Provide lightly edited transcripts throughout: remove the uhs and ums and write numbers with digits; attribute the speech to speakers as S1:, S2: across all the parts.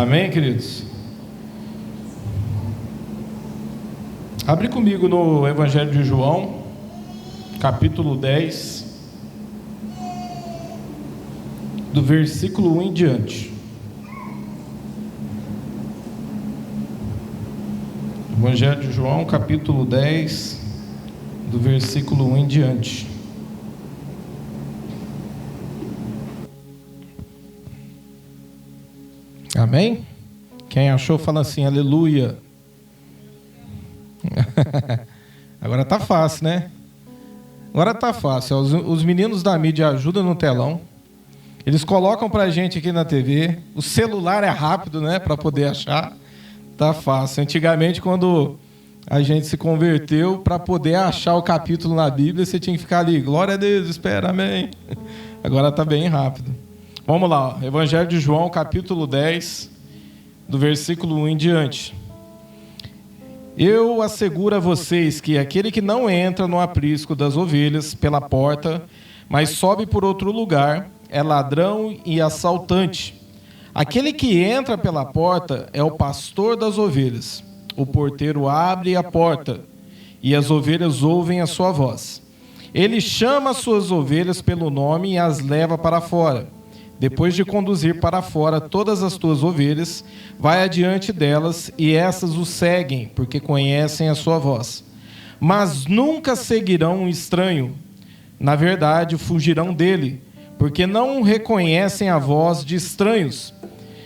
S1: Amém, queridos? Abre comigo no Evangelho de João, capítulo 10, do versículo 1 em diante. Evangelho de João, capítulo 10, do versículo 1 em diante. Amém? Quem achou, fala assim, aleluia. Agora tá fácil, né? Agora tá fácil. Os meninos da mídia ajudam no telão. Eles colocam pra gente aqui na TV. O celular é rápido, né? Para poder achar. Tá fácil. Antigamente, quando a gente se converteu, para poder achar o capítulo na Bíblia, você tinha que ficar ali, glória a Deus, espera, amém. Agora tá bem rápido. Vamos lá, ó. Evangelho de João, capítulo 10, do versículo 1 em diante. Eu asseguro a vocês que aquele que não entra no aprisco das ovelhas pela porta, mas sobe por outro lugar, é ladrão e assaltante. Aquele que entra pela porta é o pastor das ovelhas. O porteiro abre a porta e as ovelhas ouvem a sua voz. Ele chama as suas ovelhas pelo nome e as leva para fora. Depois de conduzir para fora todas as tuas ovelhas, vai adiante delas e essas o seguem, porque conhecem a sua voz. Mas nunca seguirão um estranho. Na verdade, fugirão dele, porque não reconhecem a voz de estranhos.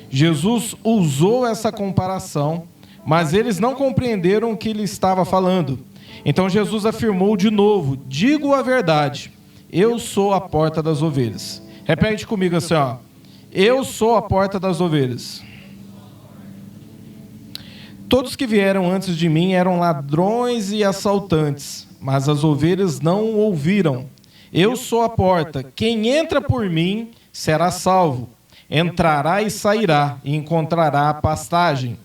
S1: Jesus usou essa comparação, mas eles não compreenderam o que ele estava falando. Então Jesus afirmou de novo, digo a verdade, eu sou a porta das ovelhas. Repete comigo assim, ó. Eu sou a porta das ovelhas. Todos que vieram antes de mim eram ladrões e assaltantes, mas as ovelhas não o ouviram. Eu sou a porta. Quem entra por mim será salvo. Entrará e sairá e encontrará a pastagem.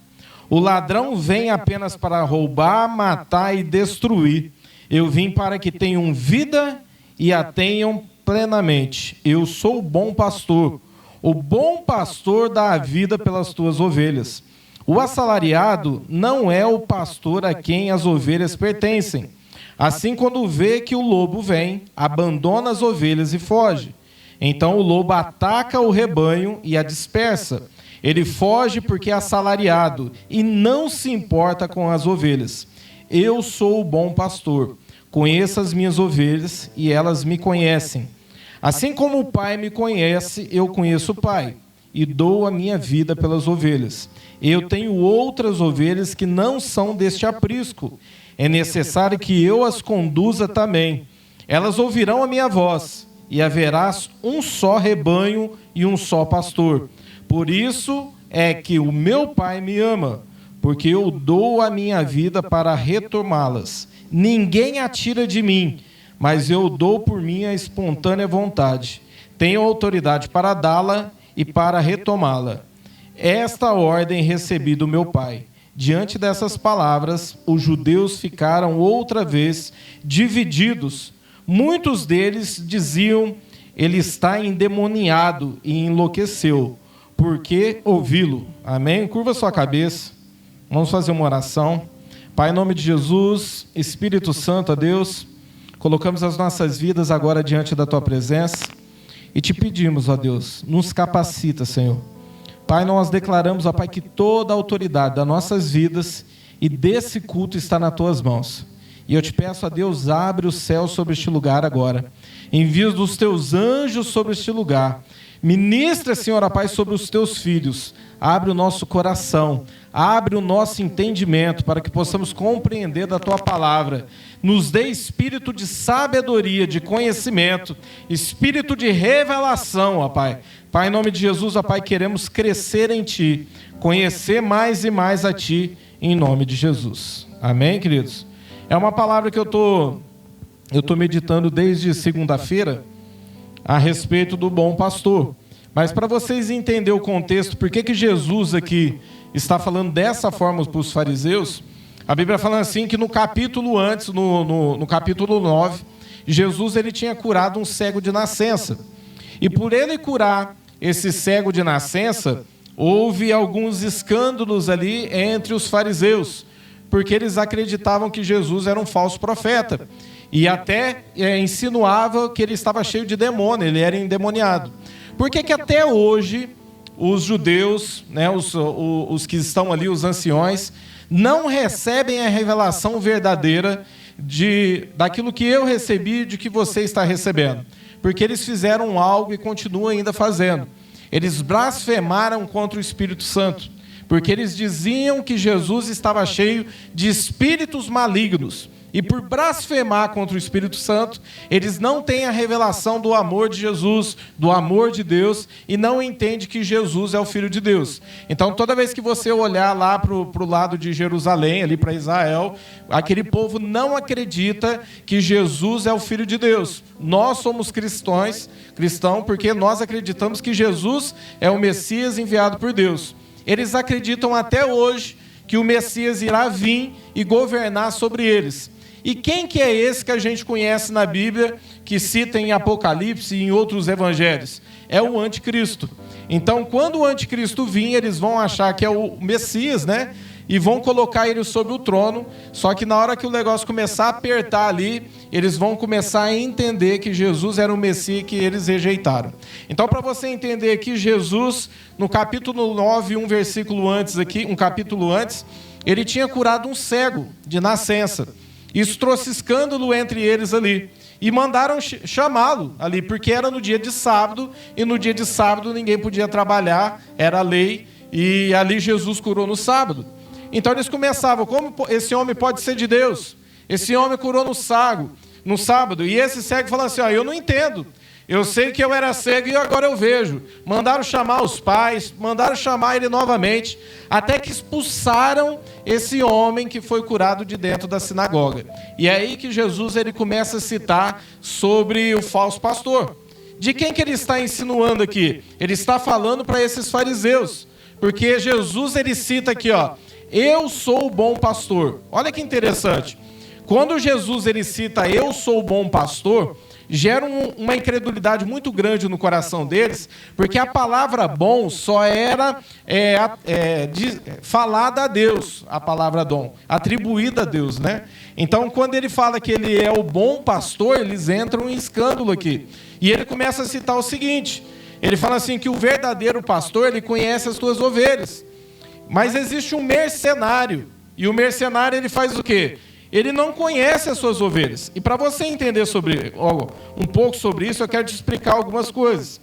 S1: O ladrão vem apenas para roubar, matar e destruir. Eu vim para que tenham vida e a tenham plenamente. Eu sou o bom pastor. O bom pastor dá a vida pelas tuas ovelhas. O assalariado não é o pastor a quem as ovelhas pertencem. Assim, quando vê que o lobo vem, abandona as ovelhas e foge. Então o lobo ataca o rebanho e a dispersa. Ele foge porque é assalariado e não se importa com as ovelhas. Eu sou o bom pastor. Conheço as minhas ovelhas e elas me conhecem. Assim como o Pai me conhece, eu conheço o Pai e dou a minha vida pelas ovelhas. Eu tenho outras ovelhas que não são deste aprisco. É necessário que eu as conduza também. Elas ouvirão a minha voz e haverá um só rebanho e um só pastor. Por isso é que o meu Pai me ama, porque eu dou a minha vida para retomá-las. Ninguém a tira de mim, mas eu dou por minha espontânea vontade. Tenho autoridade para dá-la e para retomá-la. Esta ordem recebi do meu Pai. Diante dessas palavras, os judeus ficaram outra vez divididos. Muitos deles diziam, ele está endemoniado e enlouqueceu. Por que ouvi-lo? Amém? Curva sua cabeça. Vamos fazer uma oração. Pai, em nome de Jesus, Espírito Santo, a Deus, colocamos as nossas vidas agora diante da Tua presença e te pedimos, ó Deus, nos capacita, Senhor. Pai, nós declaramos, ó Pai, que toda a autoridade das nossas vidas e desse culto está nas Tuas mãos. E eu te peço, ó Deus, abre o céu sobre este lugar agora. Envia os Teus anjos sobre este lugar. Ministra, Senhor, ó Pai, sobre os Teus filhos. Abre o nosso coração, abre o nosso entendimento para que possamos compreender da Tua palavra. Nos dê espírito de sabedoria, de conhecimento, espírito de revelação, ó Pai. Pai, em nome de Jesus, ó Pai, queremos crescer em Ti, conhecer mais e mais a Ti, em nome de Jesus. Amém, queridos? É uma palavra que eu tô meditando desde segunda-feira a respeito do bom pastor. Mas para vocês entenderem o contexto, por que Jesus aqui está falando dessa forma para os fariseus, a Bíblia fala assim que no capítulo antes, no capítulo 9, Jesus ele tinha curado um cego de nascença. E por ele curar esse cego de nascença, houve alguns escândalos ali entre os fariseus, porque eles acreditavam que Jesus era um falso profeta. E até insinuava que ele estava cheio de demônio, ele era endemoniado. Por que até hoje os judeus, né, os que estão ali, os anciões, não recebem a revelação verdadeira daquilo que eu recebi e de que você está recebendo? Porque eles fizeram algo e continuam ainda fazendo. Eles blasfemaram contra o Espírito Santo, porque eles diziam que Jesus estava cheio de espíritos malignos. E por blasfemar contra o Espírito Santo, eles não têm a revelação do amor de Jesus, do amor de Deus, e não entendem que Jesus é o Filho de Deus. Então, toda vez que você olhar lá para o lado de Jerusalém, ali para Israel, aquele povo não acredita que Jesus é o Filho de Deus. Nós somos cristãos porque nós acreditamos que Jesus é o Messias enviado por Deus. Eles acreditam até hoje que o Messias irá vir e governar sobre eles. E quem que é esse que a gente conhece na Bíblia, que cita em Apocalipse e em outros evangelhos? É o anticristo. Então, quando o anticristo vir, eles vão achar que é o Messias, né? E vão colocar ele sobre o trono. Só que na hora que o negócio começar a apertar ali, eles vão começar a entender que Jesus era o Messias que eles rejeitaram. Então, para você entender que Jesus, no capítulo 9, um versículo antes aqui, um capítulo antes, ele tinha curado um cego de nascença. Isso trouxe escândalo entre eles ali. E mandaram chamá-lo ali, porque era no dia de sábado, e no dia de sábado ninguém podia trabalhar, era a lei, e ali Jesus curou no sábado. Então eles começavam, como esse homem pode ser de Deus? Esse homem curou no sábado, e esse cego falou assim, eu não entendo. Eu sei que eu era cego e agora eu vejo. Mandaram chamar os pais, mandaram chamar ele novamente, até que expulsaram esse homem que foi curado de dentro da sinagoga. E é aí que Jesus ele começa a citar sobre o falso pastor. De quem que ele está insinuando aqui? Ele está falando para esses fariseus. Porque Jesus ele cita aqui, eu sou o bom pastor. Olha que interessante. Quando Jesus ele cita eu sou o bom pastor, gera uma incredulidade muito grande no coração deles, porque a palavra bom só era falada a Deus, a palavra dom, atribuída a Deus, né? Então, quando ele fala que ele é o bom pastor, eles entram em escândalo aqui. E ele começa a citar o seguinte, ele fala assim que o verdadeiro pastor, ele conhece as suas ovelhas, mas existe um mercenário, e o mercenário ele faz o quê? Ele não conhece as suas ovelhas. E para você entender um pouco sobre isso, eu quero te explicar algumas coisas.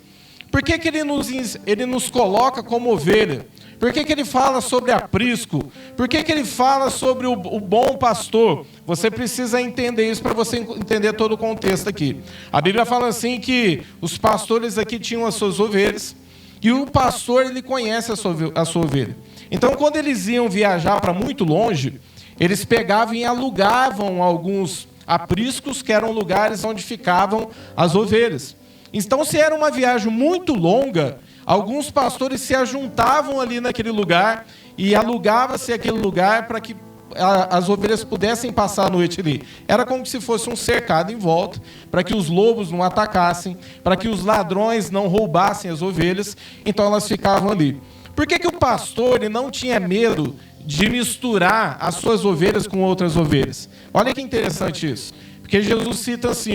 S1: Por que ele nos coloca como ovelha? Por que ele fala sobre aprisco? Por que ele fala sobre o bom pastor? Você precisa entender isso para você entender todo o contexto aqui. A Bíblia fala assim que os pastores aqui tinham as suas ovelhas, e o pastor ele conhece a sua ovelha. Então, quando eles iam viajar para muito longe, eles pegavam e alugavam alguns apriscos, que eram lugares onde ficavam as ovelhas. Então, se era uma viagem muito longa, alguns pastores se ajuntavam ali naquele lugar e alugava-se aquele lugar para que as ovelhas pudessem passar a noite ali. Era como se fosse um cercado em volta, para que os lobos não atacassem, para que os ladrões não roubassem as ovelhas, então elas ficavam ali. Por que o pastor ele não tinha medo de misturar as suas ovelhas com outras ovelhas? Olha que interessante isso. Porque Jesus cita assim,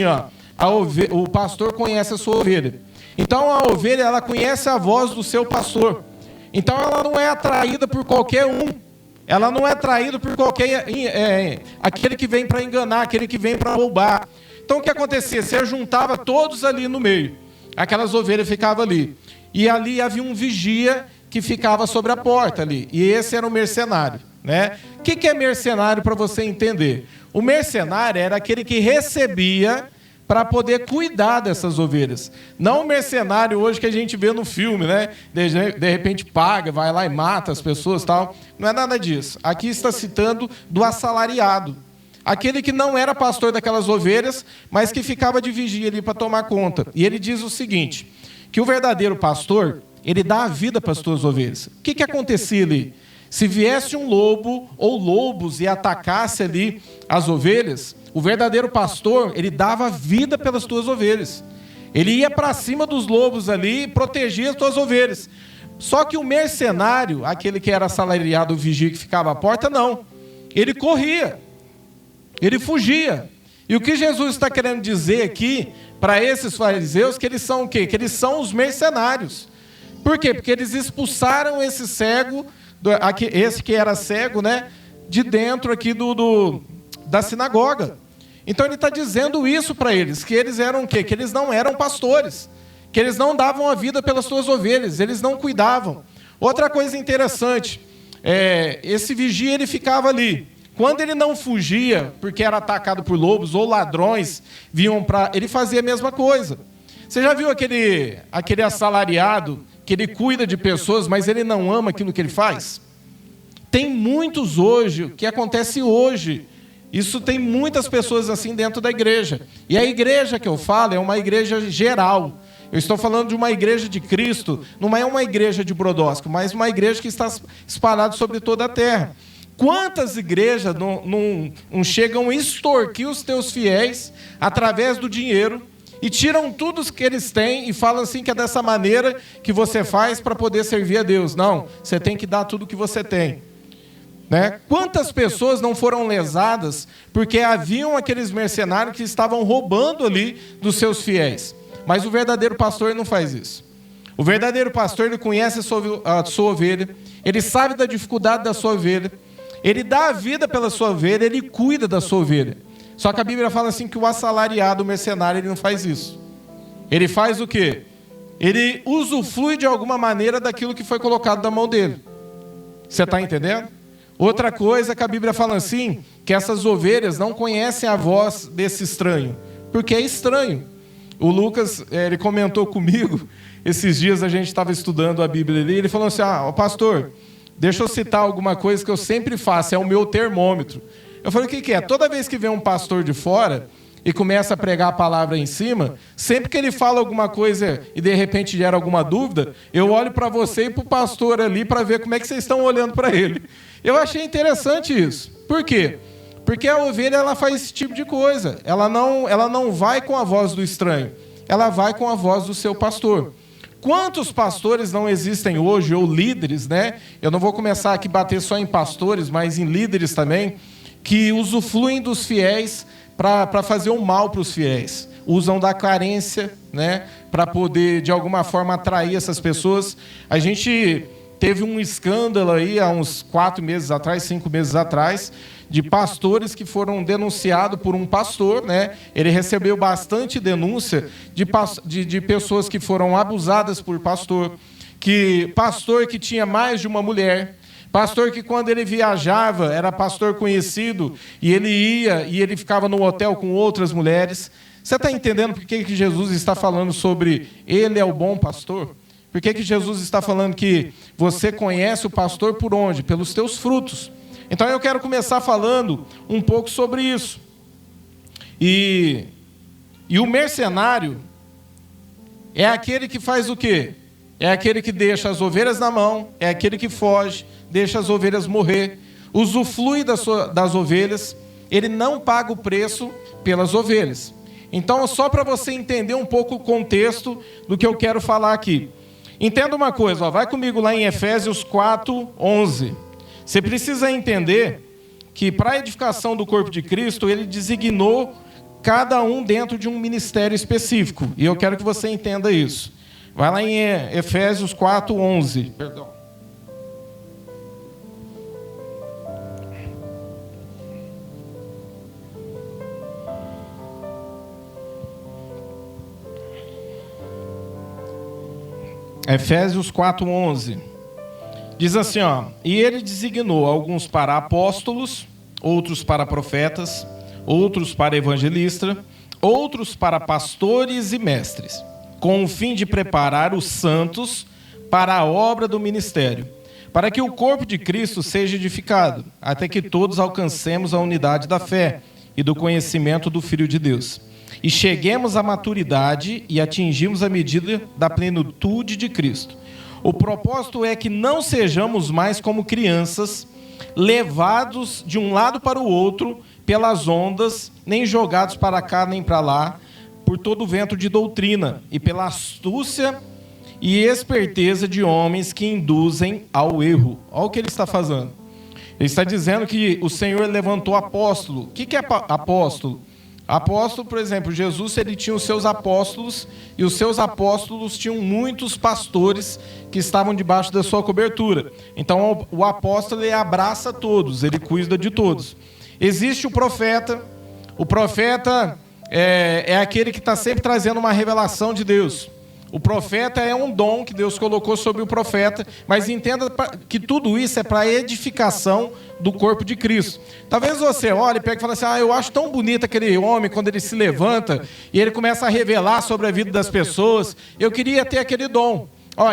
S1: o pastor conhece a sua ovelha. Então a ovelha, ela conhece a voz do seu pastor. Então ela não é atraída por qualquer um. Ela não é atraída por qualquer... aquele que vem para enganar, aquele que vem para roubar. Então o que acontecia? Você juntava todos ali no meio. Aquelas ovelhas ficavam ali. E ali havia um vigia que ficava sobre a porta ali. E esse era o mercenário, né? O que é mercenário para você entender? O mercenário era aquele que recebia para poder cuidar dessas ovelhas. Não o mercenário hoje que a gente vê no filme, né? De repente paga, vai lá e mata as pessoas e tal. Não é nada disso. Aqui está citando do assalariado. Aquele que não era pastor daquelas ovelhas, mas que ficava de vigia ali para tomar conta. E ele diz o seguinte, que o verdadeiro pastor, ele dá a vida para as suas ovelhas. O que acontecia ali? Se viesse um lobo ou lobos e atacasse ali as ovelhas, o verdadeiro pastor, ele dava vida pelas suas ovelhas. Ele ia para cima dos lobos ali e protegia as suas ovelhas. Só que o mercenário, aquele que era assalariado, o vigia que ficava à porta, não. Ele corria, ele fugia. E o que Jesus está querendo dizer aqui para esses fariseus, que eles são o quê? Que eles são os mercenários. Por quê? Porque eles expulsaram esse cego, esse que era cego, né, de dentro aqui da sinagoga. Então ele está dizendo isso para eles, que eles eram o quê? Que eles não eram pastores, que eles não davam a vida pelas suas ovelhas, eles não cuidavam. Outra coisa interessante, esse vigia ele ficava ali. Quando ele não fugia, porque era atacado por lobos ou ladrões, ele fazia a mesma coisa. Você já viu aquele assalariado que ele cuida de pessoas, mas ele não ama aquilo que ele faz? Tem muitos hoje, o que acontece hoje, isso tem muitas pessoas assim dentro da igreja. E a igreja que eu falo é uma igreja geral. Eu estou falando de uma igreja de Cristo, não é uma igreja de Brodowski, mas uma igreja que está espalhada sobre toda a terra. Quantas igrejas não chegam a extorquir os teus fiéis através do dinheiro e tiram tudo que eles têm e falam assim que é dessa maneira que você faz para poder servir a Deus? Não, você tem que dar tudo que você tem. Né? Quantas pessoas não foram lesadas porque haviam aqueles mercenários que estavam roubando ali dos seus fiéis? Mas o verdadeiro pastor não faz isso. O verdadeiro pastor, ele conhece a sua ovelha, ele sabe da dificuldade da sua ovelha, ele dá a vida pela sua ovelha, ele cuida da sua ovelha. Só que a Bíblia fala assim que o assalariado, o mercenário, ele não faz isso. Ele faz o quê? Ele usufrui de alguma maneira daquilo que foi colocado na mão dele. Você está entendendo? Outra coisa que a Bíblia fala assim, que essas ovelhas não conhecem a voz desse estranho, porque é estranho. O Lucas, ele comentou comigo, esses dias a gente estava estudando a Bíblia ali, ele falou assim, pastor, deixa eu citar alguma coisa que eu sempre faço, é o meu termômetro. Eu falei, o que é? Toda vez que vem um pastor de fora e começa a pregar a palavra em cima, sempre que ele fala alguma coisa e de repente gera alguma dúvida, eu olho para você e para o pastor ali para ver como é que vocês estão olhando para ele. Eu achei interessante isso. Por quê? Porque a ovelha, ela faz esse tipo de coisa. Ela não vai com a voz do estranho. Ela vai com a voz do seu pastor. Quantos pastores não existem hoje, ou líderes, né? Eu não vou começar aqui a bater só em pastores, mas em líderes também, que usufruem dos fiéis para fazer um mal para os fiéis. Usam da carência, né? Para poder, de alguma forma, atrair essas pessoas. A gente teve um escândalo aí há uns 4 meses atrás, 5 meses atrás, de pastores que foram denunciados por um pastor, né? Ele recebeu bastante denúncia de pessoas que foram abusadas por pastor que tinha mais de uma mulher, pastor que quando ele viajava, era pastor conhecido, e ele ia e ele ficava no hotel com outras mulheres. Você está entendendo por que Jesus está falando sobre ele é o bom pastor? Por que Jesus está falando que você conhece o pastor por onde? Pelos teus frutos. Então eu quero começar falando um pouco sobre isso. E o mercenário é aquele que faz o quê? É aquele que deixa as ovelhas na mão, é aquele que foge, deixa as ovelhas morrer, usufrui das ovelhas, ele não paga o preço pelas ovelhas. Então, só para você entender um pouco o contexto do que eu quero falar aqui. Entenda uma coisa, vai comigo lá em Efésios 4:11. Você precisa entender que para a edificação do corpo de Cristo, ele designou cada um dentro de um ministério específico. E eu quero que você entenda isso. Vai lá em Efésios 4:11. Perdão. Efésios 4:11. Diz assim, e ele designou alguns para apóstolos, outros para profetas, outros para evangelistas, outros para pastores e mestres, com o fim de preparar os santos para a obra do ministério, para que o corpo de Cristo seja edificado, até que todos alcancemos a unidade da fé e do conhecimento do Filho de Deus, e cheguemos à maturidade e atingimos a medida da plenitude de Cristo. O propósito é que não sejamos mais como crianças, levados de um lado para o outro pelas ondas, nem jogados para cá nem para lá, por todo o vento de doutrina, e pela astúcia e esperteza de homens que induzem ao erro. Olha o que ele está fazendo. Ele está dizendo que o Senhor levantou apóstolo. O que é apóstolo? Apóstolo, por exemplo, Jesus, ele tinha os seus apóstolos, e os seus apóstolos tinham muitos pastores que estavam debaixo da sua cobertura. Então, o apóstolo, ele abraça todos, ele cuida de todos. Existe o profeta é aquele que está sempre trazendo uma revelação de Deus. O profeta é um dom que Deus colocou sobre o profeta, mas entenda que tudo isso é para a edificação do corpo de Cristo. Talvez você olhe e pegue e fale assim, eu acho tão bonito aquele homem quando ele se levanta e ele começa a revelar sobre a vida das pessoas, eu queria ter aquele dom.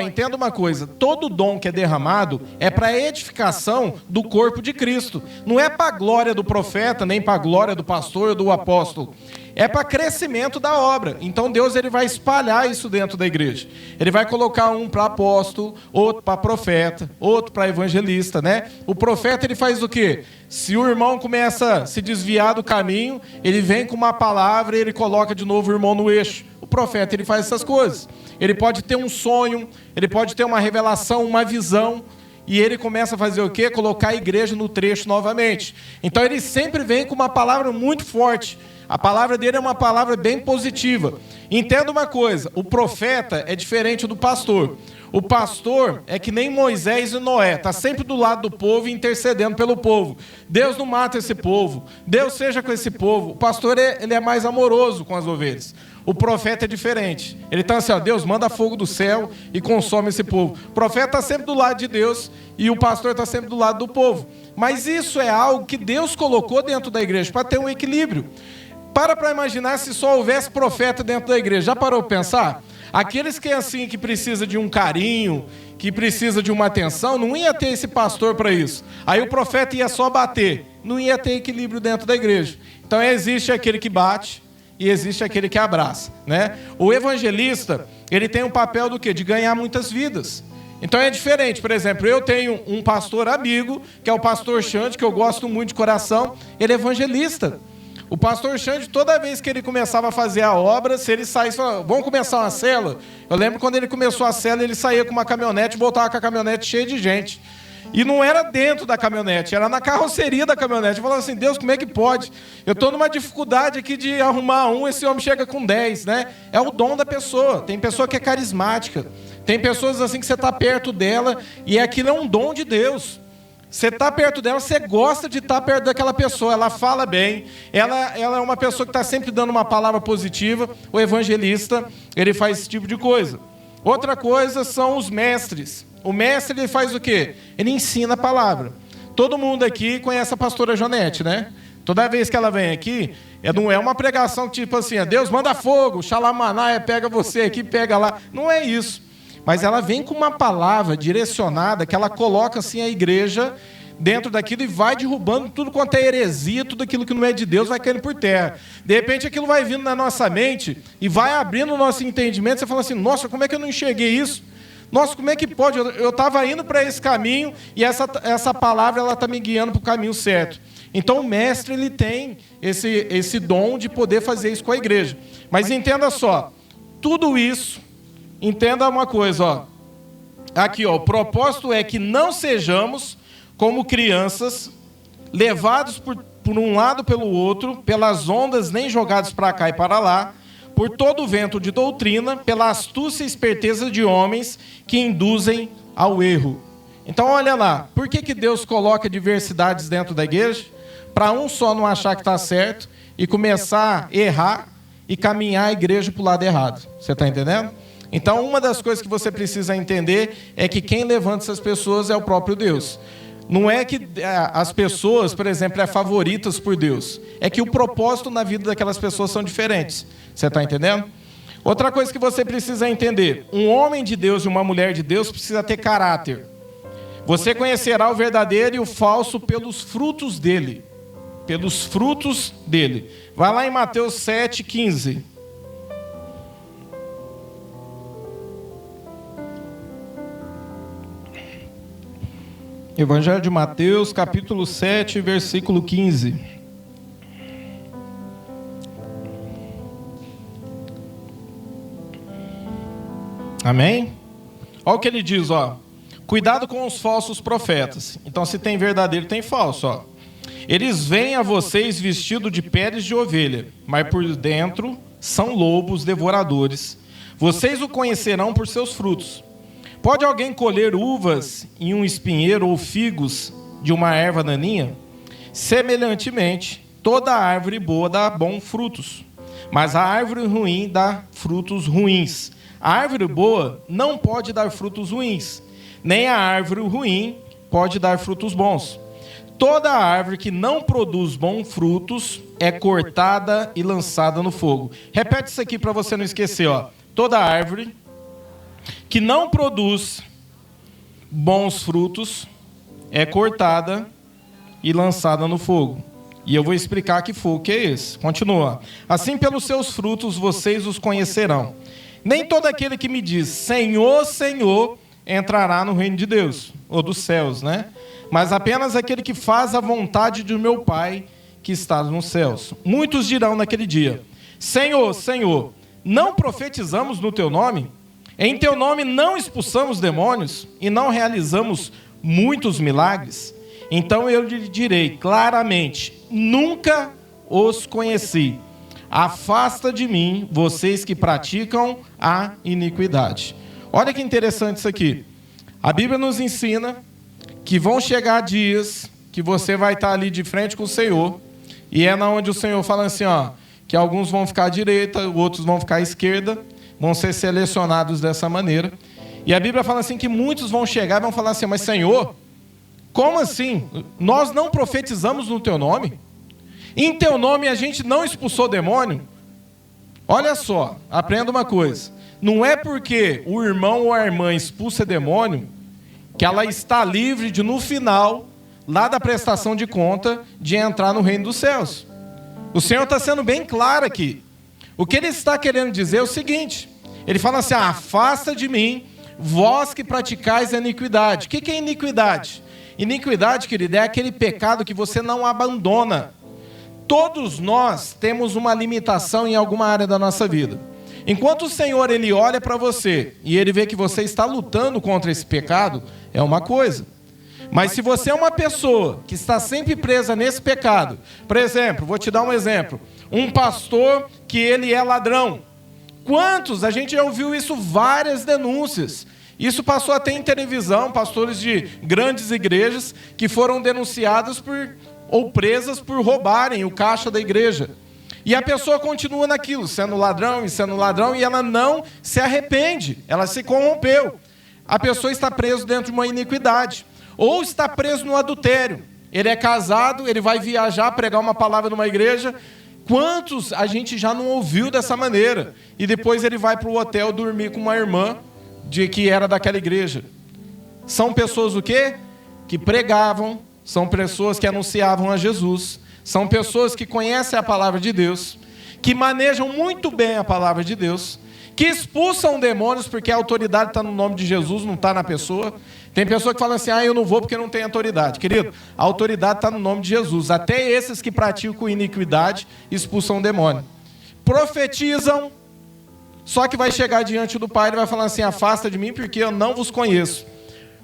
S1: Entenda uma coisa, todo dom que é derramado é para a edificação do corpo de Cristo. Não é para a glória do profeta, nem para a glória do pastor ou do apóstolo. É para crescimento da obra. Então Deus, ele vai espalhar isso dentro da igreja. Ele vai colocar um para apóstolo, outro para profeta, outro para evangelista, né? O profeta, ele faz o quê? Se o irmão começa a se desviar do caminho, ele vem com uma palavra e ele coloca de novo o irmão no eixo. O profeta, ele faz essas coisas. Ele pode ter um sonho, ele pode ter uma revelação, uma visão, e ele começa a fazer o quê? Colocar a igreja no trecho novamente. Então ele sempre vem com uma palavra muito forte. A palavra dele é uma palavra bem positiva. Entenda uma coisa, o profeta é diferente do pastor. O pastor é que nem Moisés e Noé, está sempre do lado do povo e intercedendo pelo povo. Deus não mata esse povo, Deus seja com esse povo. O pastor, ele é mais amoroso com as ovelhas. O profeta é diferente. Ele está assim, Deus manda fogo do céu e consome esse povo. O profeta está sempre do lado de Deus e o pastor está sempre do lado do povo. Mas isso é algo que Deus colocou dentro da igreja para ter um equilíbrio. Para imaginar se só houvesse profeta dentro da igreja. Já parou para pensar? Aqueles que é assim, que precisa de um carinho, que precisa de uma atenção, não ia ter esse pastor para isso. Aí o profeta ia só bater. Não ia ter equilíbrio dentro da igreja. Então existe aquele que bate e existe aquele que abraça, né? O evangelista, ele tem um papel do quê? De ganhar muitas vidas. Então é diferente. Por exemplo, eu tenho um pastor amigo, que é o pastor Xande, que eu gosto muito de coração. Ele é evangelista. O pastor Xande, toda vez que ele começava a fazer a obra, se ele saísse, falava, vamos começar uma célula? Eu lembro quando ele começou a célula, ele saía com uma caminhonete e voltava com a caminhonete cheia de gente. E não era dentro da caminhonete, era na carroceria da caminhonete. Eu falava assim, Deus, como é que pode? Eu estou numa dificuldade aqui de arrumar esse homem chega com 10, né? É o dom da pessoa. Tem pessoa que é carismática. Tem pessoas assim que você está perto dela e aquilo é um dom de Deus. Você está perto dela, você gosta de estar perto daquela pessoa, ela fala bem, ela é uma pessoa que está sempre dando uma palavra positiva. O evangelista, ele faz esse tipo de coisa. Outra coisa são os mestres. O mestre, ele faz o quê? Ele ensina a palavra. Todo mundo aqui conhece a pastora Jonete, né? Toda vez que ela vem aqui, não é uma pregação tipo assim, Deus manda fogo, xalamanaia, pega você aqui, pega lá. Não é isso. Mas ela vem com uma palavra direcionada que ela coloca assim a igreja dentro daquilo e vai derrubando tudo quanto é heresia, tudo aquilo que não é de Deus vai caindo por terra. De repente aquilo vai vindo na nossa mente e vai abrindo o nosso entendimento. Você fala assim, nossa, como é que eu não enxerguei isso? Nossa, como é que pode? Eu estava indo para esse caminho e essa palavra ela está me guiando para o caminho certo. Então o mestre, ele tem esse dom de poder fazer isso com a igreja. Mas entenda só, tudo isso, entenda uma coisa, aqui, o propósito é que não sejamos como crianças, levados por um lado pelo outro, pelas ondas nem jogados para cá e para lá, por todo o vento de doutrina, pela astúcia e esperteza de homens que induzem ao erro. Então olha lá, por que Deus coloca diversidades dentro da igreja? Para um só não achar que está certo e começar a errar e caminhar a igreja para o lado errado. Você está entendendo? Então, uma das coisas que você precisa entender é que quem levanta essas pessoas é o próprio Deus. Não é que as pessoas, por exemplo, favoritas por Deus. É que o propósito na vida daquelas pessoas são diferentes. Você está entendendo? Outra coisa que você precisa entender. Um homem de Deus e uma mulher de Deus precisa ter caráter. Você conhecerá o verdadeiro e o falso pelos frutos dele. Pelos frutos dele. Vai lá em Mateus 7,15. Evangelho de Mateus, capítulo 7, versículo 15. Amém? Olha o que ele diz, ó. Cuidado com os falsos profetas. Então, se tem verdadeiro, tem falso, ó. Eles vêm a vocês vestidos de peles de ovelha, mas por dentro são lobos devoradores. Vocês o conhecerão por seus frutos. Pode alguém colher uvas em um espinheiro ou figos de uma erva daninha? Semelhantemente, toda árvore boa dá bons frutos, mas a árvore ruim dá frutos ruins. A árvore boa não pode dar frutos ruins, nem a árvore ruim pode dar frutos bons. Toda árvore que não produz bons frutos é cortada e lançada no fogo. Repete isso aqui para você não esquecer, ó. Toda árvore que não produz bons frutos é cortada e lançada no fogo. E eu vou explicar que fogo que é esse. Continua. Assim, pelos seus frutos, vocês os conhecerão. Nem todo aquele que me diz, Senhor, Senhor, entrará no reino de Deus, ou dos céus, né? Mas apenas aquele que faz a vontade do meu Pai que está nos céus. Muitos dirão naquele dia, Senhor, Senhor, não profetizamos no teu nome? Em teu nome não expulsamos demônios e não realizamos muitos milagres? Então eu lhe direi claramente, nunca os conheci. Afasta de mim, vocês que praticam a iniquidade. Olha que interessante isso aqui. A Bíblia nos ensina que vão chegar dias que você vai estar ali de frente com o Senhor, e é na onde o Senhor fala assim, ó, que alguns vão ficar à direita, outros vão ficar à esquerda, vão ser selecionados dessa maneira. E a Bíblia fala assim que muitos vão chegar e vão falar assim, mas Senhor, como assim? Nós não profetizamos no teu nome? Em teu nome a gente não expulsou demônio? Olha só, aprenda uma coisa. Não é porque o irmão ou a irmã expulsa demônio que ela está livre de, no final, lá da prestação de conta, de entrar no reino dos céus. O Senhor está sendo bem claro aqui. O que ele está querendo dizer é o seguinte. Ele fala assim, afasta de mim, vós que praticais a iniquidade. O que é iniquidade? Iniquidade, querido, é aquele pecado que você não abandona. Todos nós temos uma limitação em alguma área da nossa vida. Enquanto o Senhor ele olha para você e ele vê que você está lutando contra esse pecado, é uma coisa. Mas se você é uma pessoa que está sempre presa nesse pecado, por exemplo, vou te dar um exemplo, um pastor que ele é ladrão. Quantos? A gente já ouviu isso, várias denúncias. Isso passou até em televisão, pastores de grandes igrejas que foram denunciados ou presas por roubarem o caixa da igreja. E a pessoa continua naquilo, sendo ladrão, e ela não se arrepende, ela se corrompeu. A pessoa está presa dentro de uma iniquidade, ou está preso no adultério. Ele é casado, ele vai viajar, pregar uma palavra numa igreja. Quantos a gente já não ouviu dessa maneira? E depois ele vai para o hotel dormir com uma irmã que era daquela igreja. São pessoas o quê? Que pregavam, são pessoas que anunciavam a Jesus. São pessoas que conhecem a palavra de Deus, que manejam muito bem a palavra de Deus, que expulsam demônios porque a autoridade está no nome de Jesus, não está na pessoa. Tem pessoa que fala assim, eu não vou porque não tem autoridade. Querido, a autoridade está no nome de Jesus. Até esses que praticam iniquidade expulsam demônio. Profetizam, só que vai chegar diante do Pai e vai falar assim, afasta de mim porque eu não vos conheço.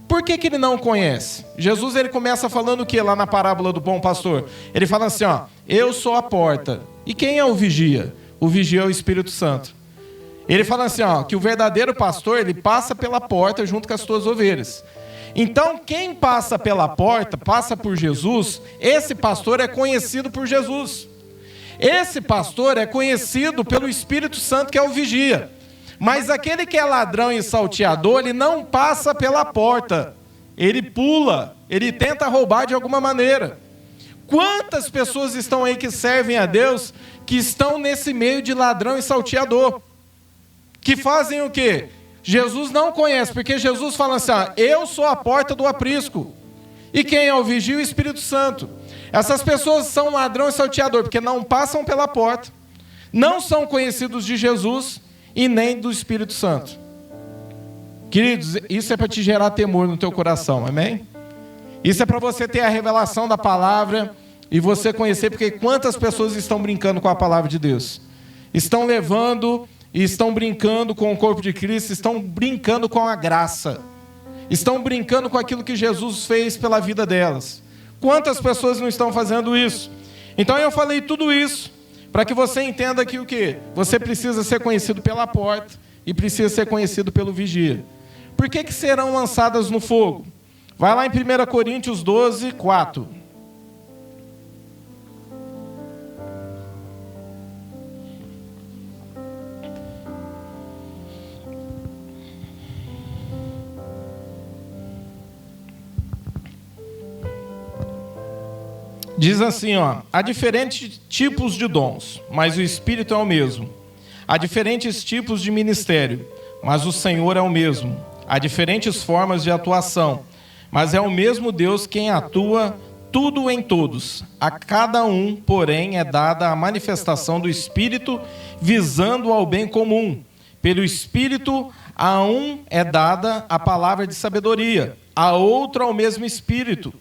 S1: Por que ele não conhece? Jesus ele começa falando o que lá na parábola do bom pastor? Ele fala assim, eu sou a porta. E quem é o vigia? O vigia é o Espírito Santo. Ele fala assim, que o verdadeiro pastor, ele passa pela porta junto com as suas ovelhas. Então, quem passa pela porta, passa por Jesus, esse pastor é conhecido por Jesus. Esse pastor é conhecido pelo Espírito Santo, que é o vigia. Mas aquele que é ladrão e salteador, ele não passa pela porta. Ele pula, ele tenta roubar de alguma maneira. Quantas pessoas estão aí que servem a Deus, que estão nesse meio de ladrão e salteador? Que fazem o quê? Jesus não conhece, porque Jesus fala assim, eu sou a porta do aprisco. E quem é o vigia? O Espírito Santo. Essas pessoas são ladrão e salteador, porque não passam pela porta, não são conhecidos de Jesus e nem do Espírito Santo. Queridos, isso é para te gerar temor no teu coração, amém? Isso é para você ter a revelação da palavra e você conhecer, porque quantas pessoas estão brincando com a palavra de Deus? Estão levando e estão brincando com o corpo de Cristo, estão brincando com a graça, estão brincando com aquilo que Jesus fez pela vida delas. Quantas pessoas não estão fazendo isso? Então eu falei tudo isso para que você entenda que o quê? Você precisa ser conhecido pela porta e precisa ser conhecido pelo vigia. Por que serão lançadas no fogo? Vai lá em 1 Coríntios 12, 4. Diz assim, ó: há diferentes tipos de dons, mas o Espírito é o mesmo. Há diferentes tipos de ministério, mas o Senhor é o mesmo. Há diferentes formas de atuação, mas é o mesmo Deus quem atua tudo em todos. A cada um, porém, é dada a manifestação do Espírito, visando ao bem comum. Pelo Espírito, a um é dada a palavra de sabedoria, a outro ao mesmo Espírito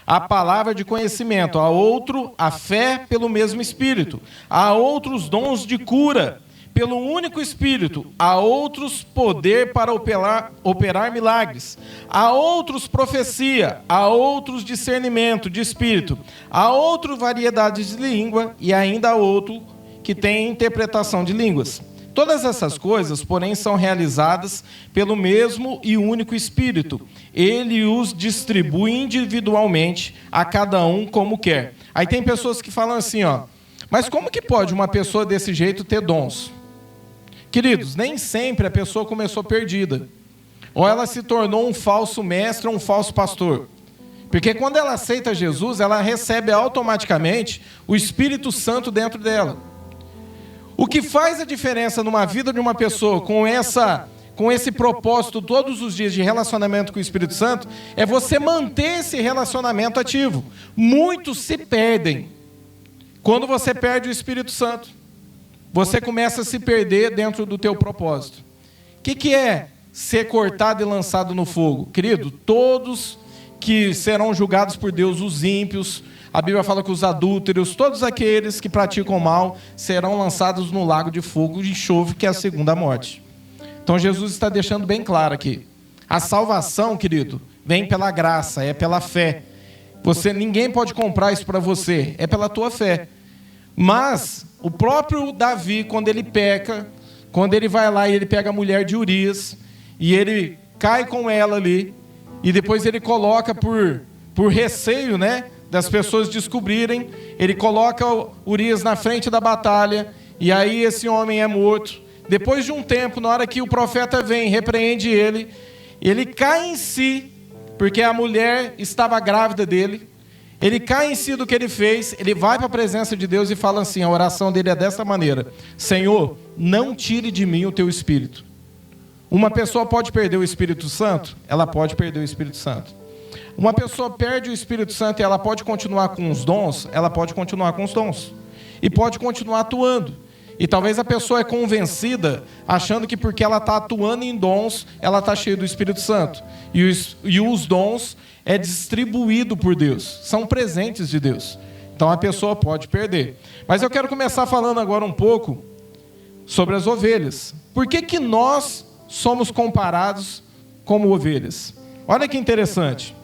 S1: a palavra de conhecimento, a outro a fé pelo mesmo Espírito, a outros dons de cura pelo único Espírito, a outros poder para operar milagres, a outros profecia, a outros discernimento de Espírito, a outros variedades de língua e ainda a outro que tem interpretação de línguas. Todas essas coisas, porém, são realizadas pelo mesmo e único Espírito. Ele os distribui individualmente a cada um como quer. Aí tem pessoas que falam assim, ó: mas como que pode uma pessoa desse jeito ter dons? Queridos, nem sempre a pessoa começou perdida. Ou ela se tornou um falso mestre ou um falso pastor. Porque quando ela aceita Jesus, ela recebe automaticamente o Espírito Santo dentro dela. O que faz a diferença numa vida de uma pessoa com esse propósito todos os dias de relacionamento com o Espírito Santo é você manter esse relacionamento ativo. Muitos se perdem quando você perde o Espírito Santo. Você começa a se perder dentro do teu propósito. O que é ser cortado e lançado no fogo? Querido, todos que serão julgados por Deus, os ímpios, a Bíblia fala que os adúlteros, todos aqueles que praticam mal, serão lançados no lago de fogo e enxofre, que é a segunda morte. Então Jesus está deixando bem claro aqui. A salvação, querido, vem pela graça, é pela fé. Ninguém pode comprar isso para você, é pela tua fé. Mas o próprio Davi, quando ele peca, quando ele vai lá e ele pega a mulher de Urias, e ele cai com ela ali, e depois ele coloca por receio, né, das pessoas descobrirem, ele coloca Urias na frente da batalha, e aí esse homem é morto. Depois de um tempo, na hora que o profeta vem, repreende ele, ele cai em si, porque a mulher estava grávida dele, ele cai em si do que ele fez, ele vai para a presença de Deus e fala assim, a oração dele é dessa maneira: Senhor, não tire de mim o teu Espírito. Uma pessoa pode perder o Espírito Santo? Ela pode perder o Espírito Santo. Uma pessoa perde o Espírito Santo e ela pode continuar com os dons? Ela pode continuar com os dons. E pode continuar atuando. E talvez a pessoa é convencida, achando que porque ela está atuando em dons, ela está cheia do Espírito Santo. E os dons é distribuído por Deus. São presentes de Deus. Então a pessoa pode perder. Mas eu quero começar falando agora um pouco sobre as ovelhas. Por que nós somos comparados como ovelhas? Olha que interessante.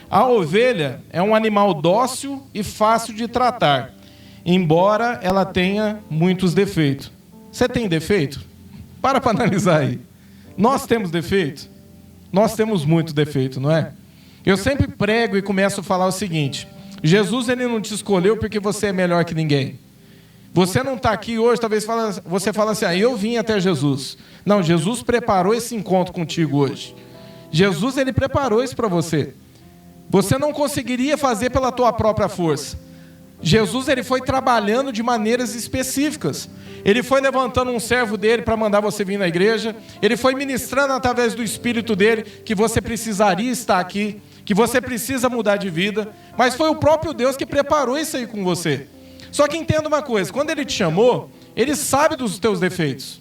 S1: A ovelha é um animal dócil e fácil de tratar, embora ela tenha muitos defeitos. Você tem defeito? Para analisar aí. Nós temos defeito? Nós temos muito defeito, não é? Eu sempre prego e começo a falar o seguinte: Jesus, ele não te escolheu porque você é melhor que ninguém. Você não está aqui hoje, talvez você fale assim, eu vim até Jesus. Não, Jesus preparou esse encontro contigo hoje. Jesus, ele preparou isso para você. Você não conseguiria fazer pela tua própria força. Jesus, ele foi trabalhando de maneiras específicas. Ele foi levantando um servo dele para mandar você vir na igreja. Ele foi ministrando através do Espírito dele que você precisaria estar aqui, que você precisa mudar de vida. Mas foi o próprio Deus que preparou isso aí com você. Só que entenda uma coisa, quando ele te chamou, ele sabe dos teus defeitos.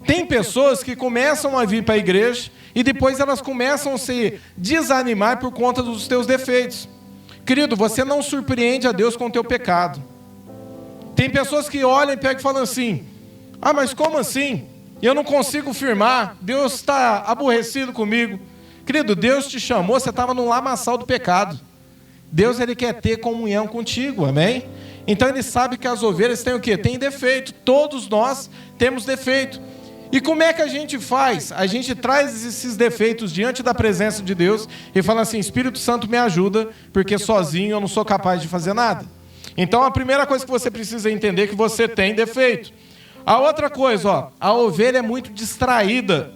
S1: Tem pessoas que começam a vir para a igreja e depois elas começam a se desanimar por conta dos teus defeitos. Querido, você não surpreende a Deus com o teu pecado. Tem pessoas que olham e pegam e falam assim, Ah, mas como assim? Eu não consigo firmar, Deus está aborrecido comigo. Querido, Deus te chamou, você estava num lamaçal do pecado. Deus, ele quer ter comunhão contigo, amém? Então ele sabe que as ovelhas têm o quê? Tem defeito, todos nós temos defeito. E como é que a gente faz? A gente traz esses defeitos diante da presença de Deus e fala assim, Espírito Santo me ajuda, porque sozinho eu não sou capaz de fazer nada. Então a primeira coisa que você precisa entender é que você tem defeito. A outra coisa, a ovelha é muito distraída.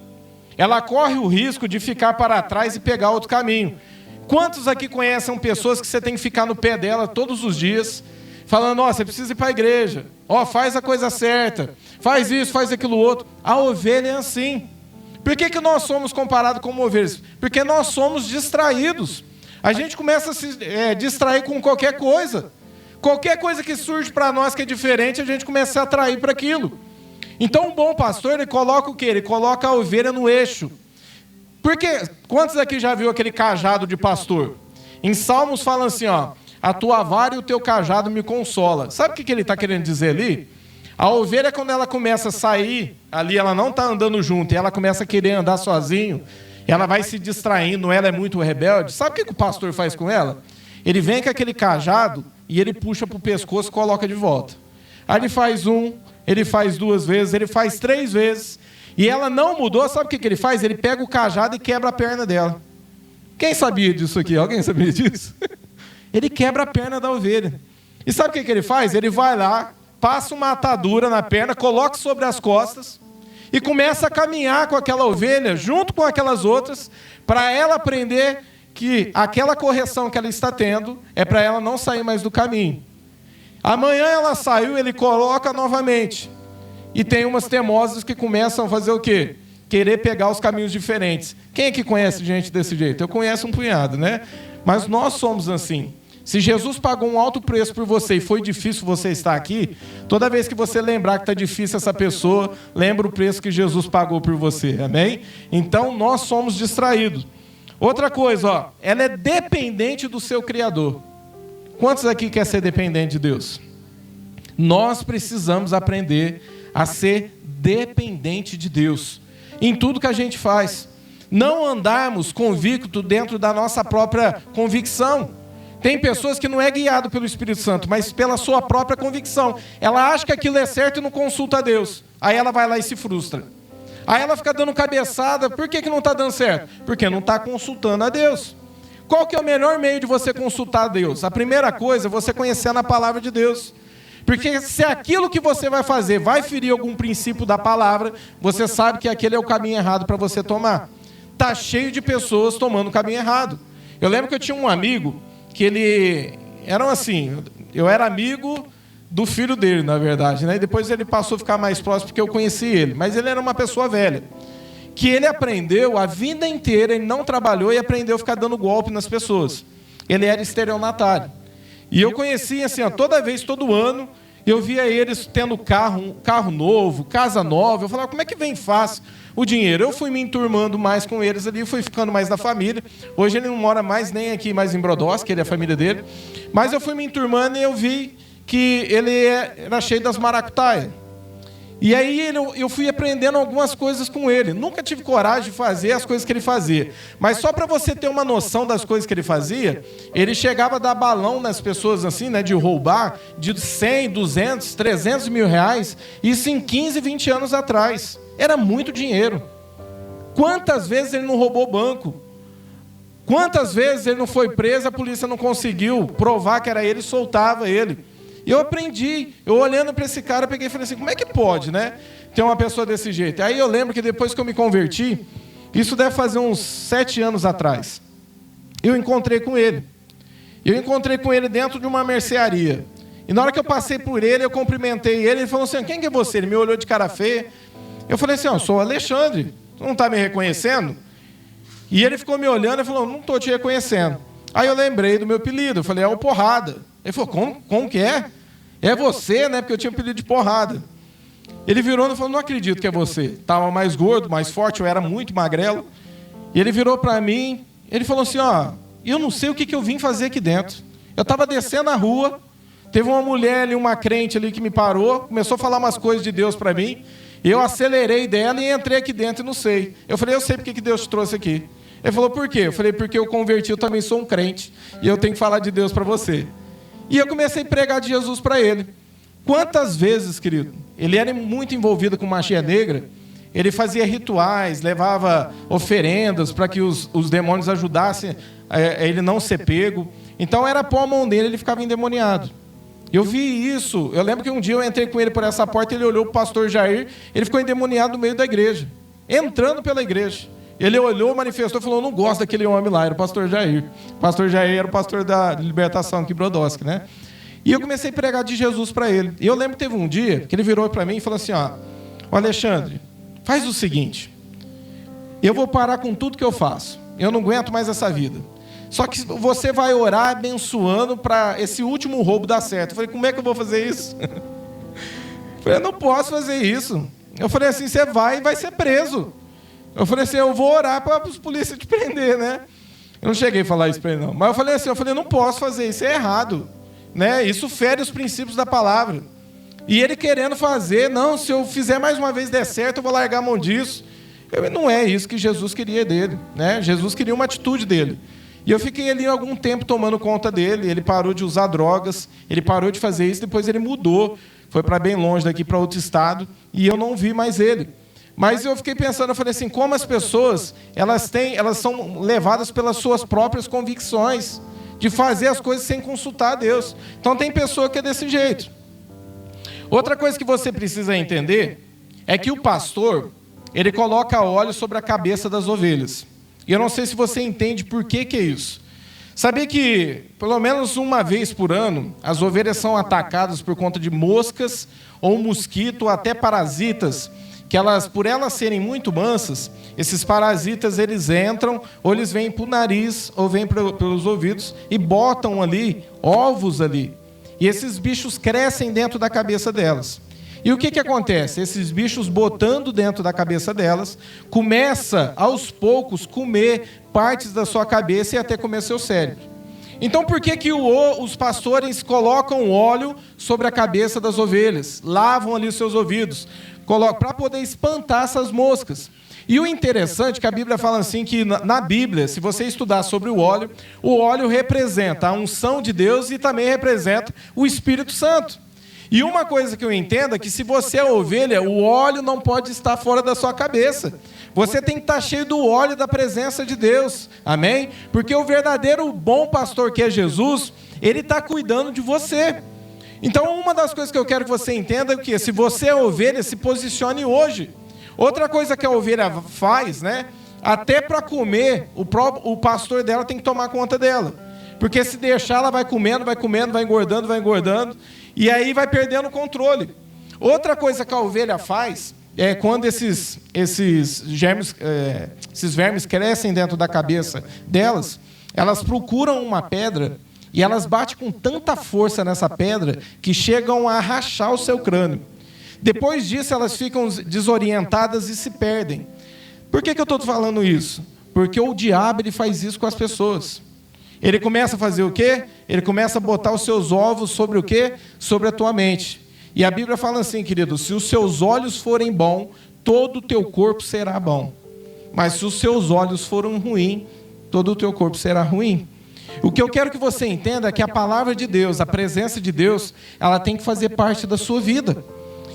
S1: Ela corre o risco de ficar para trás e pegar outro caminho. Quantos aqui conhecem pessoas que você tem que ficar no pé dela todos os dias, falando, você precisa ir para a igreja, faz a coisa certa, faz isso, faz aquilo outro. A ovelha é assim. Por que nós somos comparados como ovelhas? Porque nós somos distraídos. A gente começa a se distrair com qualquer coisa. Qualquer coisa que surge para nós que é diferente, a gente começa a atrair para aquilo. Então, um bom pastor, ele coloca o quê? Ele coloca a ovelha no eixo. Porque, quantos aqui já viu aquele cajado de pastor? Em Salmos fala assim, a tua vara e o teu cajado me consola. Sabe o que ele está querendo dizer ali? A ovelha, quando ela começa a sair, ali ela não está andando junto, e ela começa a querer andar sozinho, ela vai se distraindo, ela é muito rebelde. Sabe o que o pastor faz com ela? Ele vem com aquele cajado e ele puxa para o pescoço e coloca de volta. Aí ele faz ele faz 2 vezes, ele faz 3 vezes, e ela não mudou. Sabe o que ele faz? Ele pega o cajado e quebra a perna dela. Quem sabia disso aqui? Alguém sabia disso? Ele quebra a perna da ovelha. E sabe o que ele faz? Ele vai lá, passa uma atadura na perna, coloca sobre as costas e começa a caminhar com aquela ovelha, junto com aquelas outras, para ela aprender que aquela correção que ela está tendo é para ela não sair mais do caminho. Amanhã ela saiu, ele coloca novamente. E tem umas teimosas que começam a fazer o quê? Querer pegar os caminhos diferentes. Quem é que conhece gente desse jeito? Eu conheço um punhado, né? Mas nós somos assim. Se Jesus pagou um alto preço por você e foi difícil você estar aqui, toda vez que você lembrar que está difícil essa pessoa, lembra o preço que Jesus pagou por você, amém? Então nós somos distraídos. Outra coisa, ela é dependente do seu Criador. Quantos aqui querem ser dependente de Deus? Nós precisamos aprender a ser dependente de Deus em tudo que a gente faz. Não andarmos convictos dentro da nossa própria convicção. Tem pessoas que não é guiado pelo Espírito Santo, mas pela sua própria convicção. Ela acha que aquilo é certo e não consulta a Deus. Aí ela vai lá e se frustra. Aí ela fica dando cabeçada. Por que não está dando certo? Porque não está consultando a Deus. Qual que é o melhor meio de você consultar a Deus? A primeira coisa é você conhecer na palavra de Deus. Porque se aquilo que você vai fazer vai ferir algum princípio da palavra, você sabe que aquele é o caminho errado para você tomar. Está cheio de pessoas tomando o caminho errado. Eu lembro que eu tinha um amigo que ele... eu era amigo do filho dele, na verdade, né? E depois ele passou a ficar mais próximo porque eu conheci ele. Mas ele era uma pessoa velha. Que ele aprendeu a vida inteira, ele não trabalhou e aprendeu a ficar dando golpe nas pessoas. Ele era estelionatário. E eu conhecia assim, toda vez, todo ano, eu via eles tendo carro novo, casa nova. Eu falava, como é que vem fácil o dinheiro? Eu fui me enturmando mais com eles ali, fui ficando mais na família. Hoje ele não mora mais nem aqui, mais em Brodowski, ele é a família dele. Mas eu fui me enturmando e eu vi que ele era cheio das maracutaias. E aí eu fui aprendendo algumas coisas com ele. Nunca tive coragem de fazer as coisas que ele fazia. Mas só para você ter uma noção das coisas que ele fazia, ele chegava a dar balão nas pessoas assim, né, de roubar, de 100, 200, 300 mil reais. Isso em 15, 20 anos atrás. Era muito dinheiro. Quantas vezes ele não roubou banco? Quantas vezes ele não foi preso, a polícia não conseguiu provar que era ele e soltava ele. E eu aprendi, eu olhando para esse cara, peguei e falei assim, como é que pode, né? Ter uma pessoa desse jeito. Aí eu lembro que depois que eu me converti, isso deve fazer uns 7 anos atrás, eu encontrei com ele. Eu encontrei com ele dentro de uma mercearia. E na hora que eu passei por ele, eu cumprimentei ele falou assim, quem que é você? Ele me olhou de cara feia. Eu falei assim, eu sou o Alexandre, você não está me reconhecendo? E ele ficou me olhando e falou, não estou te reconhecendo. Aí eu lembrei do meu apelido, eu falei, é o Porrada. Ele falou, como que é? É você, né? Porque eu tinha um apelido de Porrada. Ele virou e falou, não acredito que é você. Estava mais gordo, mais forte, eu era muito magrelo. E ele virou para mim, ele falou assim, eu não sei o que eu vim fazer aqui dentro. Eu estava descendo a rua, Teve uma mulher ali, uma crente ali que me parou, começou a falar umas coisas de Deus para mim. Eu acelerei dela e entrei aqui dentro e não sei. Eu falei, eu sei porque que Deus te trouxe aqui. Ele falou, por quê? Eu falei, porque eu converti, eu também sou um crente. E eu tenho que falar de Deus para você. E eu comecei a pregar de Jesus para ele. Quantas vezes, querido, ele era muito envolvido com magia negra, ele fazia rituais, levava oferendas para que os demônios ajudassem a ele não ser pego. Então era pôr a mão nele, ele ficava endemoniado. Eu vi isso, eu lembro que um dia eu entrei com ele por essa porta, ele olhou para o pastor Jair, ele ficou endemoniado no meio da igreja, entrando pela igreja. Ele olhou, manifestou e falou, não gosto daquele homem lá, era o pastor Jair. O pastor Jair era o pastor da libertação aqui em Brodowski, né? E eu comecei a pregar de Jesus para ele. E eu lembro que teve um dia que ele virou para mim e falou assim, ó, Alexandre, faz o seguinte, eu vou parar com tudo que eu faço, eu não aguento mais essa vida. Só que você vai orar abençoando para esse último roubo dar certo. Eu falei, como é que eu vou fazer isso? Eu falei, eu não posso fazer isso. Eu falei assim, você vai ser preso. Eu falei assim, eu vou orar para os polícias te prender, né? Eu não cheguei a falar isso para ele, não. Mas eu falei assim, eu não posso fazer isso, é errado. Né? Isso fere os princípios da palavra. E ele querendo fazer, não, se eu fizer mais uma vez der certo, eu vou largar a mão disso. Não é isso que Jesus queria dele. Né? Jesus queria uma atitude dele. E eu fiquei ali algum tempo tomando conta dele, ele parou de usar drogas, ele parou de fazer isso, depois ele mudou, foi para bem longe daqui, para outro estado, e eu não vi mais ele. Mas eu fiquei pensando, eu falei assim, como as pessoas, elas são levadas pelas suas próprias convicções, de fazer as coisas sem consultar a Deus. Então tem pessoa que é desse jeito. Outra coisa que você precisa entender, é que o pastor, ele coloca óleo sobre a cabeça das ovelhas. E eu não sei se você entende por que é isso. Sabia que, pelo menos uma vez por ano, as ovelhas são atacadas por conta de moscas, ou mosquito, ou até parasitas, que por elas serem muito mansas, esses parasitas eles entram, ou eles vêm para o nariz, ou vêm pelos ouvidos, e botam ali, ovos ali. E esses bichos crescem dentro da cabeça delas. E o que acontece? Esses bichos botando dentro da cabeça delas, começa aos poucos comer partes da sua cabeça e até comer seu cérebro. Então por que os pastores colocam óleo sobre a cabeça das ovelhas? Lavam ali os seus ouvidos, para poder espantar essas moscas. E o interessante é que a Bíblia fala assim, que na Bíblia, se você estudar sobre o óleo representa a unção de Deus e também representa o Espírito Santo. E uma coisa que eu entendo é que se você é ovelha, o óleo não pode estar fora da sua cabeça. Você tem que estar cheio do óleo da presença de Deus. Amém? Porque o verdadeiro bom pastor que é Jesus, ele está cuidando de você. Então, uma das coisas que eu quero que você entenda é que se você é ovelha, se posicione hoje. Outra coisa que a ovelha faz, né? Até para comer, o pastor dela tem que tomar conta dela. Porque se deixar, ela vai comendo, vai engordando, e aí vai perdendo o controle. Outra coisa que a ovelha faz é quando esses vermes crescem dentro da cabeça delas, elas procuram uma pedra e elas batem com tanta força nessa pedra que chegam a rachar o seu crânio. Depois disso, elas ficam desorientadas e se perdem. Por que eu estou falando isso? Porque o diabo ele faz isso com as pessoas. Ele começa a fazer o quê? Ele começa a botar os seus ovos sobre o quê? Sobre a tua mente. E a Bíblia fala assim, querido, se os seus olhos forem bons, todo o teu corpo será bom. Mas se os seus olhos forem ruins, todo o teu corpo será ruim. O que eu quero que você entenda é que a palavra de Deus, a presença de Deus, ela tem que fazer parte da sua vida.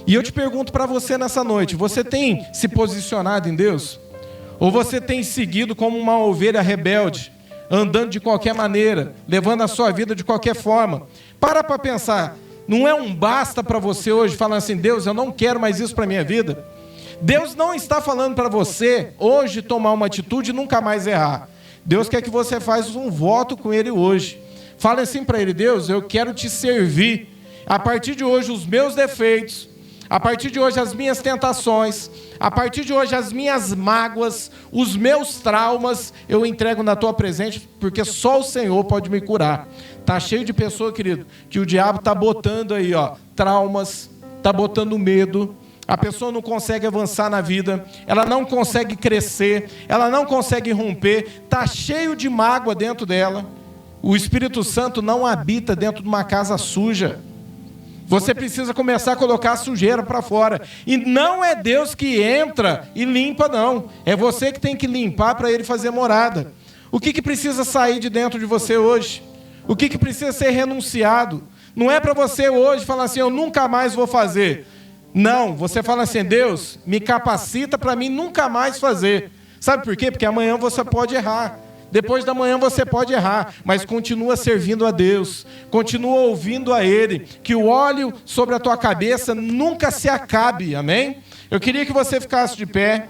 S1: E eu te pergunto para você nessa noite, você tem se posicionado em Deus? Ou você tem seguido como uma ovelha rebelde, andando de qualquer maneira, levando a sua vida de qualquer forma? Para pensar, não é um basta para você hoje falar assim, Deus, eu não quero mais isso para a minha vida? Deus não está falando para você hoje tomar uma atitude e nunca mais errar. Deus quer que você faça um voto com Ele hoje. Fale assim para Ele, Deus, eu quero te servir. A partir de hoje, os meus defeitos, a partir de hoje, as minhas tentações, a partir de hoje, as minhas mágoas, os meus traumas, eu entrego na tua presença, porque só o Senhor pode me curar. Está cheio de pessoa, querido, que o diabo está botando aí, traumas, está botando medo. A pessoa não consegue avançar na vida, ela não consegue crescer, ela não consegue romper, está cheio de mágoa dentro dela. O Espírito Santo não habita dentro de uma casa suja. Você precisa começar a colocar a sujeira para fora. E não é Deus que entra e limpa, não. É você que tem que limpar para Ele fazer morada. O que precisa sair de dentro de você hoje? O que precisa ser renunciado? Não é para você hoje falar assim, eu nunca mais vou fazer. Não, você fala assim, Deus, me capacita para mim nunca mais fazer. Sabe por quê? Porque amanhã você pode errar. Depois da manhã você pode errar, mas continua servindo a Deus, continua ouvindo a Ele, que o óleo sobre a tua cabeça nunca se acabe, amém? Eu queria que você ficasse de pé.